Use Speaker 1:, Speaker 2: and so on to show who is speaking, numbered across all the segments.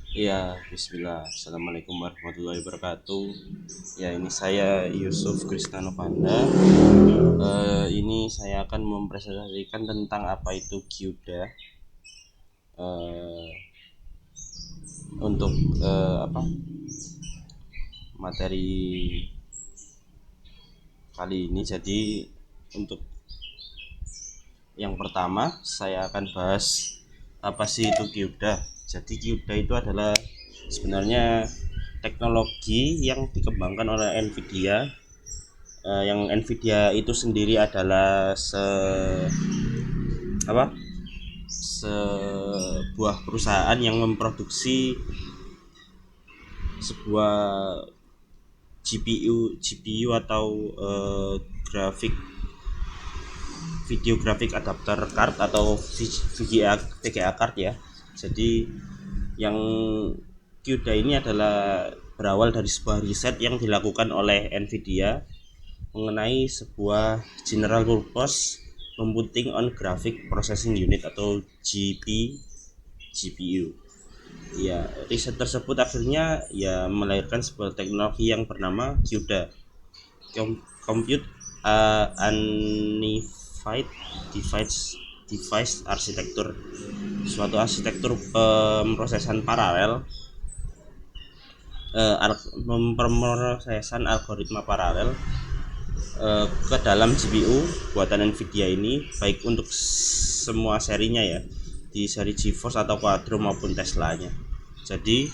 Speaker 1: Ya, Bismillah. Assalamualaikum warahmatullahi wabarakatuh. Ya, ini saya Yusuf Krisnanopanda. Ini saya akan mempresentasikan tentang apa itu Gyuda. Eh, untuk apa materi kali ini. Jadi untuk yang pertama saya akan bahas apa sih itu Gyuda. Jadi Gyuda itu adalah sebenarnya teknologi yang dikembangkan oleh Nvidia. Yang Nvidia itu sendiri adalah apa sebuah perusahaan yang memproduksi sebuah GPU atau grafik video graphic adapter card atau VGA card ya. Jadi yang CUDA ini adalah berawal dari sebuah riset yang dilakukan oleh Nvidia mengenai sebuah General Purpose Computing on Graphic Processing Unit atau GPU. Ya, riset tersebut akhirnya ya melahirkan sebuah teknologi yang bernama CUDA, Compute Unified Device Architecture, suatu arsitektur pemrosesan paralel, pemrosesan algoritma paralel ke dalam GPU buatan Nvidia ini, baik untuk semua serinya ya, di seri GeForce atau Quadro maupun Tesla-nya. Jadi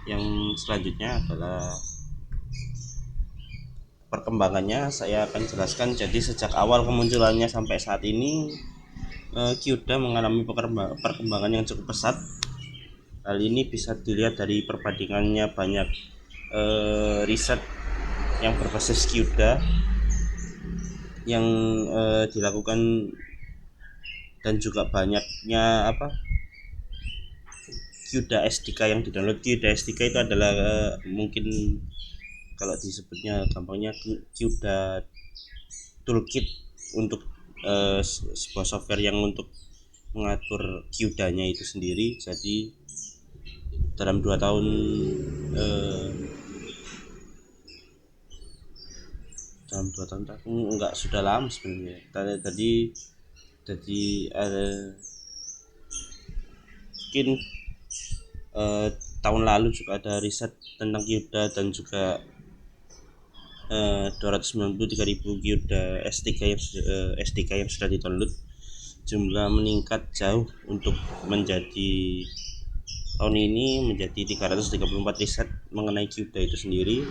Speaker 1: yang selanjutnya adalah perkembangannya saya akan jelaskan. Jadi sejak awal kemunculannya sampai saat ini, Kyuda mengalami perkembangan yang cukup pesat. Hal ini bisa dilihat dari perbandingannya banyak riset yang berbasis Kyuda yang dilakukan, dan juga banyaknya Kyuda SDK yang didownload. Kyuda SDK itu adalah mungkin kalau disebutnya gampangnya Kyuda toolkit untuk sebuah software yang untuk mengatur Kyuda-nya itu sendiri. Jadi dalam 2 tahun eh, dalam 2 tahun enggak, sudah lama sebenarnya. Tadi mungkin eh, tahun lalu juga ada riset tentang Kyuda, dan juga 293.000 Kyuda SDK yang sudah di-download. Jumlah meningkat jauh untuk menjadi tahun ini menjadi 334 riset mengenai Kyuda itu sendiri,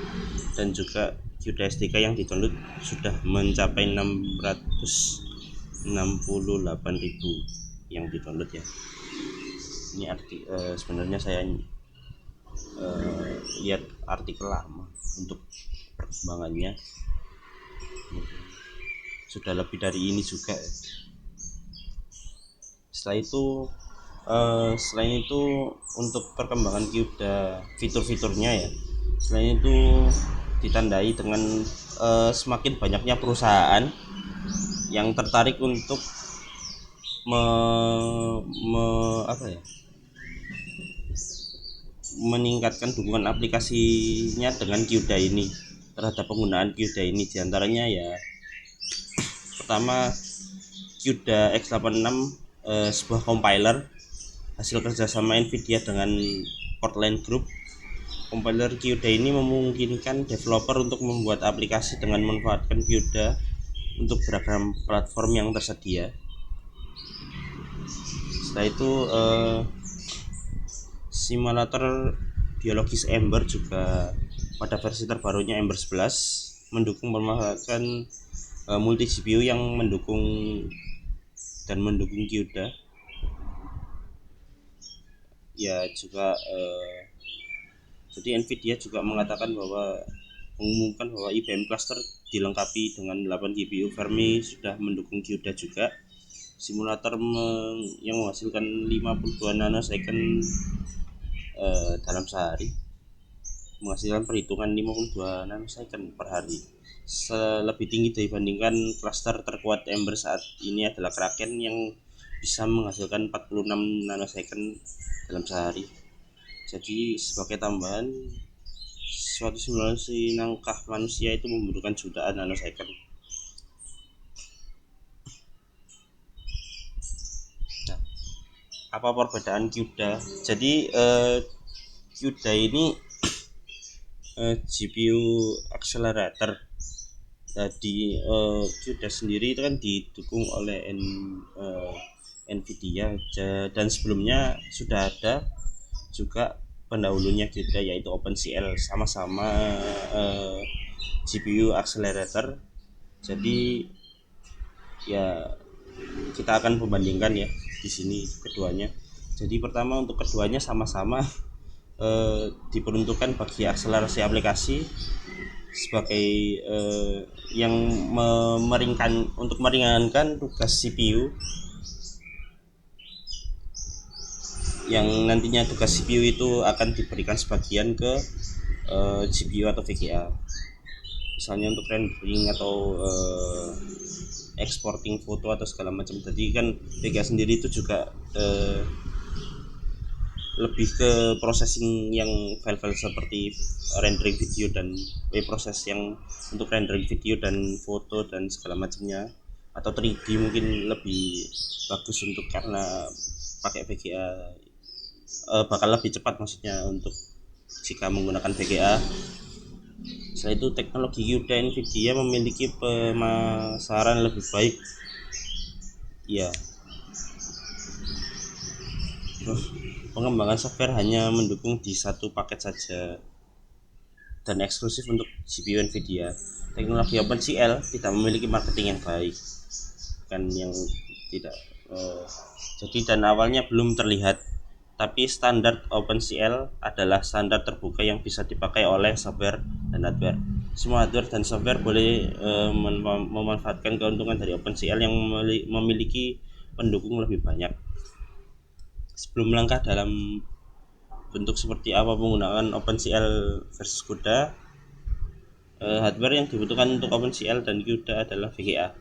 Speaker 1: dan juga Kyuda SDK yang di-download sudah mencapai 668.000 yang di-download ya. Ini sebenarnya saya lihat artikel lama untuk perkembangannya, sudah lebih dari ini juga. Selain itu untuk perkembangan Kyuda fitur-fiturnya ya, selain itu ditandai dengan semakin banyaknya perusahaan yang tertarik untuk me, me, apa ya meningkatkan dukungan aplikasinya dengan Kyuda ini, terhadap penggunaan Kyuda ini. Diantaranya ya pertama, Kyuda X86, sebuah compiler hasil kerjasama Nvidia dengan Portland Group. Compiler Kyuda ini memungkinkan developer untuk membuat aplikasi dengan memanfaatkan Kyuda untuk beragam platform yang tersedia. Setelah itu simulator biologis Ember juga pada versi terbarunya Ember 11 mendukung pemanfaatan multi GPU yang mendukung Kyuda. Ya juga jadi Nvidia juga mengumumkan bahwa IBM cluster dilengkapi dengan 8 GPU Fermi sudah mendukung Kyuda juga. Simulator yang menghasilkan 52 nanosecond dalam sehari, menghasilkan perhitungan 52 nanosecond per hari. Lebih tinggi dibandingkan cluster terkuat Ember saat ini adalah Kraken yang bisa menghasilkan 46 nanosecond dalam sehari. Jadi sebagai tambahan, suatu simulasi langkah manusia itu membutuhkan jutaan nanosecond. Nah, apa perbedaan CUDA? Jadi CUDA ini GPU accelerator. Jadi CUDA sendiri itu kan didukung oleh Nvidia, dan sebelumnya sudah ada juga pendahulunya CUDA yaitu OpenCL, sama-sama GPU accelerator. Jadi ya kita akan membandingkan ya di sini keduanya. Jadi pertama, untuk keduanya sama-sama diperuntukkan bagi akselerasi aplikasi sebagai yang meringankan tugas CPU, yang nantinya tugas CPU itu akan diberikan sebagian ke GPU atau VGA, misalnya untuk rendering atau exporting foto atau segala macam. Jadi kan VGA sendiri itu juga lebih ke processing yang file-file seperti rendering video dan proses yang untuk rendering video dan foto dan segala macamnya, atau 3D mungkin lebih bagus untuk, karena pakai VGA bakal lebih cepat maksudnya untuk jika menggunakan VGA. Selain itu, teknologi CUDA Nvidia memiliki pemasaran lebih baik ya. Pengembangan software hanya mendukung di satu paket saja dan eksklusif untuk GPU Nvidia. Teknologi OpenCL tidak memiliki marketing yang baik, kan yang tidak jadi, dan awalnya belum terlihat. Tapi standar OpenCL adalah standar terbuka yang bisa dipakai oleh software dan hardware. Semua hardware dan software boleh memanfaatkan keuntungan dari OpenCL yang memiliki pendukung lebih banyak. Sebelum melangkah dalam bentuk seperti apa penggunaan OpenCL versus CUDA, hardware yang dibutuhkan untuk OpenCL dan CUDA adalah VGA.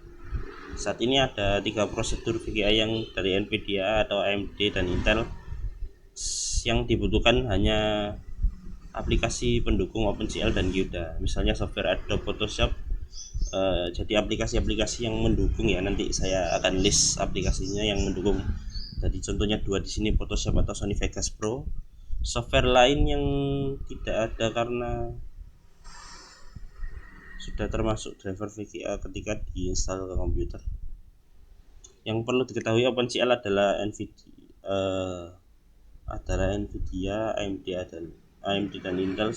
Speaker 1: Saat ini ada 3 prosedur VGA yang dari Nvidia atau AMD dan Intel. Yang dibutuhkan hanya aplikasi pendukung OpenCL dan CUDA, misalnya software Adobe Photoshop. Jadi aplikasi-aplikasi yang mendukung ya, nanti saya akan list aplikasinya yang mendukung. Jadi contohnya 2 di sini, Photoshop atau Sony Vegas Pro. Software lain yang tidak ada karena sudah termasuk driver VGA ketika diinstal ke komputer. Yang perlu diketahui, OpenCL adalah Nvidia, AMD dan Intel,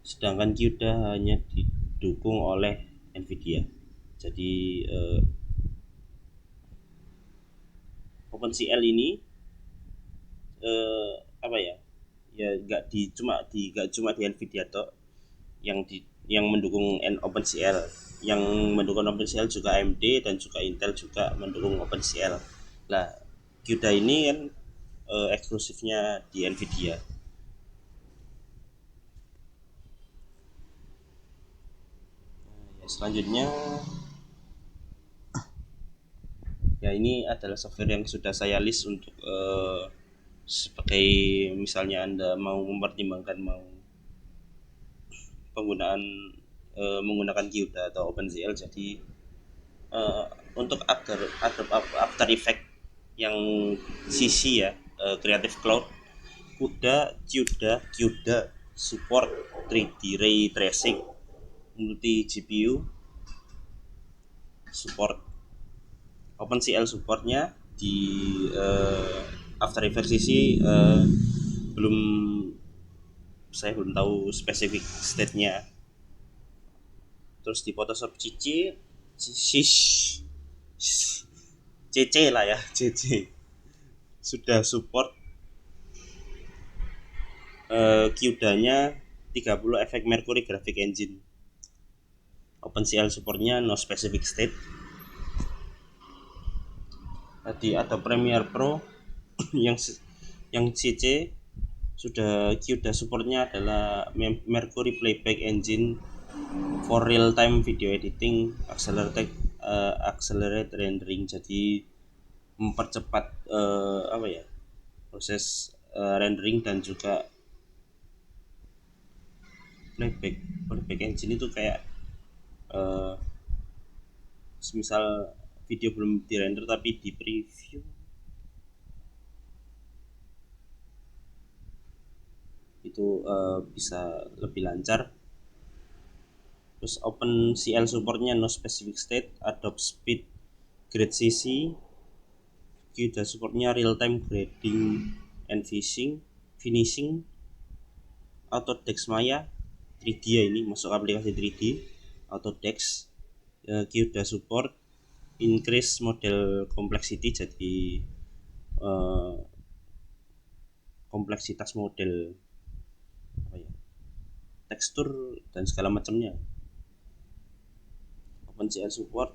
Speaker 1: sedangkan CUDA hanya didukung oleh Nvidia. Jadi OpenCL ini apa ya nggak cuma di Nvidia toh yang mendukung OpenCL. Yang mendukung OpenCL juga AMD dan juga Intel juga mendukung OpenCL. Nah, CUDA ini kan eksklusifnya di Nvidia. Selanjutnya ya, ini adalah software yang sudah saya list untuk sebagai misalnya Anda mau mempertimbangkan penggunaan menggunakan CUDA atau OpenCL. Jadi untuk After Effects yang CC ya, Creative Cloud, CUDA support 3D ray tracing, multi GPU support. OpenCL supportnya di After Effects CC saya belum tahu spesifik state-nya. Terus di Photoshop CC lah ya, CC sudah support CUDA-nya 30 efek Mercury Graphic Engine. OpenCL supportnya no specific state. Di Adobe Premiere Pro yang CC sudah CUDA supportnya adalah Mercury Playback Engine for real time video editing, accelerate rendering. Jadi mempercepat proses rendering dan juga playback engine itu kayak misal video belum di render tapi di preview itu bisa lebih lancar. Terus OpenCL supportnya no specific state, Adobe Speed, Grade CC, QDA supportnya real time grading and finishing, Autodesk Maya 3D ya, ini masuk aplikasi 3D Autodesk. QDA support increase model complexity, jadi kompleksitas model apa ya, tekstur dan segala macamnya. OpenCL support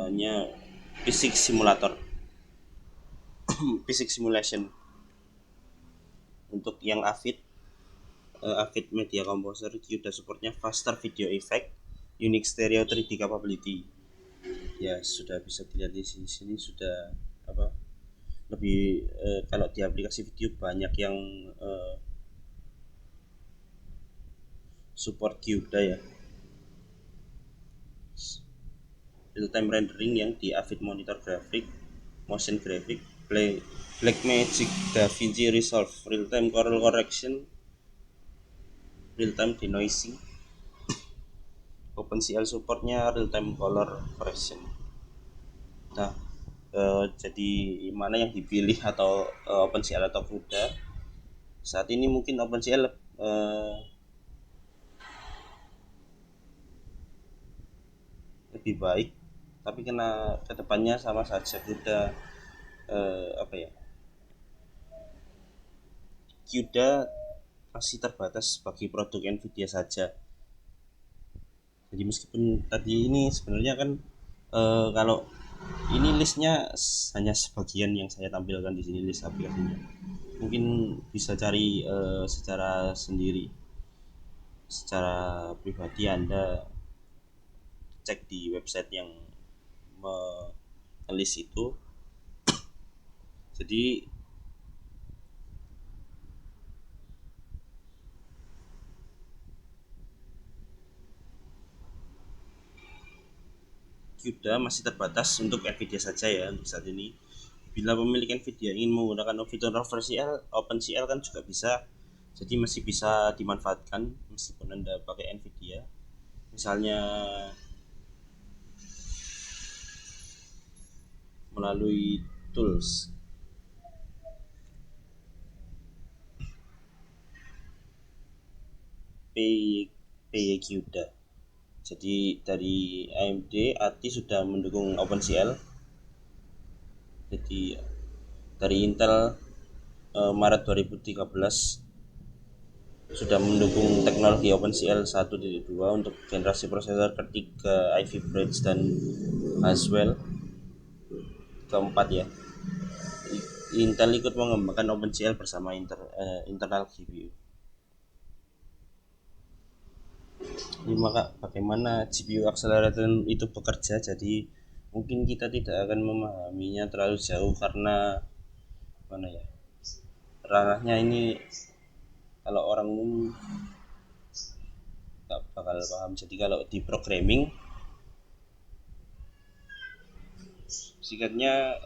Speaker 1: nya physics simulator physics simulation. Untuk yang Avid Media Composer, QDA supportnya faster video effect, unique stereo 3D capability. Ya sudah bisa dilihat di sini sudah apa lebih kalau di aplikasi video banyak yang support QDA ya, real time rendering yang di Avid Monitor Graphic, Motion Graphic, Blackmagic DaVinci Resolve, real time color correction, real time denoising. OpenCL supportnya real time color correction. Nah, jadi mana yang dipilih, atau OpenCL atau CUDA? Saat ini mungkin OpenCL lebih baik, tapi kena kedepannya sama saja CUDA apa ya, CUDA masih terbatas bagi produk Nvidia saja. Jadi meskipun tadi ini sebenarnya kan kalau ini listnya hanya sebagian yang saya tampilkan di sini, list aplikasinya. Mungkin bisa cari secara sendiri, secara pribadi Anda cek di website yang menulis itu. Jadi QDA masih terbatas untuk Nvidia saja ya untuk saat ini. Bila pemilik Nvidia ingin menggunakan fitur OpenCL kan juga bisa, jadi masih bisa dimanfaatkan meskipun Anda pakai Nvidia. Misalnya melalui tools PYQDA. Jadi dari AMD ATI sudah mendukung OpenCL. Jadi dari Intel Maret 2013 sudah mendukung teknologi OpenCL 1.2 untuk generasi prosesor ketiga, Ivy Bridge dan Haswell keempat ya. Intel ikut mengembangkan OpenCL bersama internal GPU. Ini maka bagaimana GPU accelerator itu bekerja, jadi mungkin kita tidak akan memahaminya terlalu jauh karena mana ya, ranahnya ini kalau orang umum nggak bakal paham. Jadi kalau di programming singkatnya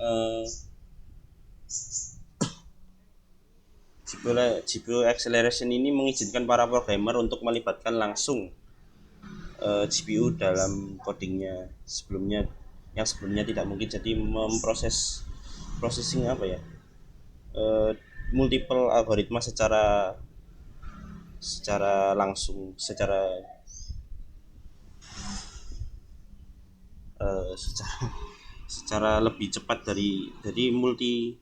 Speaker 1: GPU acceleration ini mengizinkan para programmer untuk melibatkan langsung GPU dalam codingnya. Sebelumnya tidak mungkin, jadi processing apa ya, multiple algoritma secara langsung, secara lebih cepat dari multi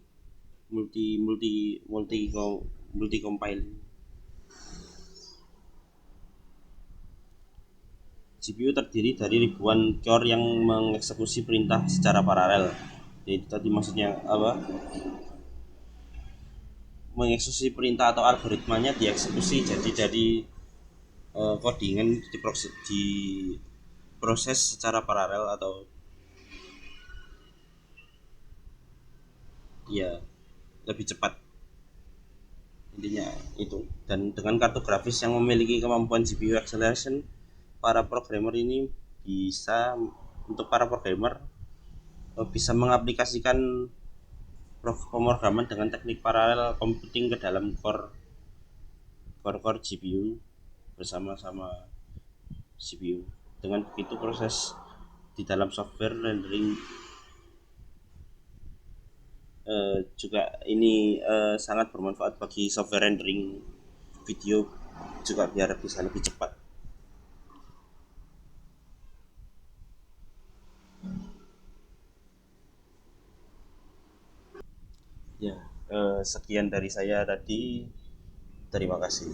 Speaker 1: compiling. GPU terdiri dari ribuan core yang mengeksekusi perintah secara paralel. Jadi tadi maksudnya apa? Mengeksekusi perintah atau algoritmanya dieksekusi, jadi dari codingan diproses secara paralel atau ya lebih cepat. intinya itu. Dan dengan kartu grafis yang memiliki kemampuan GPU acceleration, para programmer ini bisa untuk para programmer bisa mengaplikasikan pemrograman dengan teknik paralel computing ke dalam core GPU bersama-sama CPU. Dengan begitu proses di dalam software rendering juga ini sangat bermanfaat bagi software rendering video juga biar bisa lebih cepat. Ya, sekian dari saya tadi. Terima kasih.